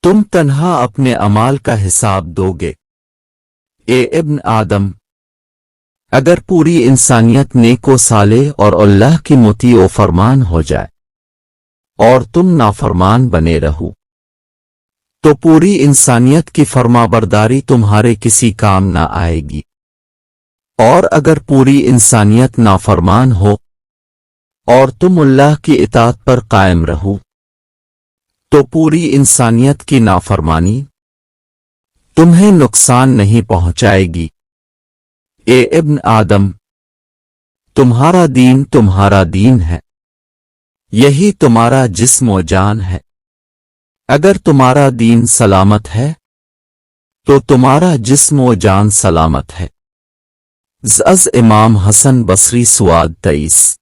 تم تنہا اپنے اعمال کا حساب دو گے۔ اے ابن آدم، اگر پوری انسانیت نیک و صالح اور اللہ کی مطیع و فرمان ہو جائے اور تم نافرمان بنے رہو تو پوری انسانیت کی فرمانبرداری تمہارے کسی کام نہ آئے گی، اور اگر پوری انسانیت نافرمان ہو اور تم اللہ کی اطاعت پر قائم رہو تو پوری انسانیت کی نافرمانی تمہیں نقصان نہیں پہنچائے گی۔ اے ابن آدم، تمہارا دین ہے، یہی تمہارا جسم و جان ہے۔ اگر تمہارا دین سلامت ہے تو تمہارا جسم و جان سلامت ہے۔ امام حسن بصری سواد 23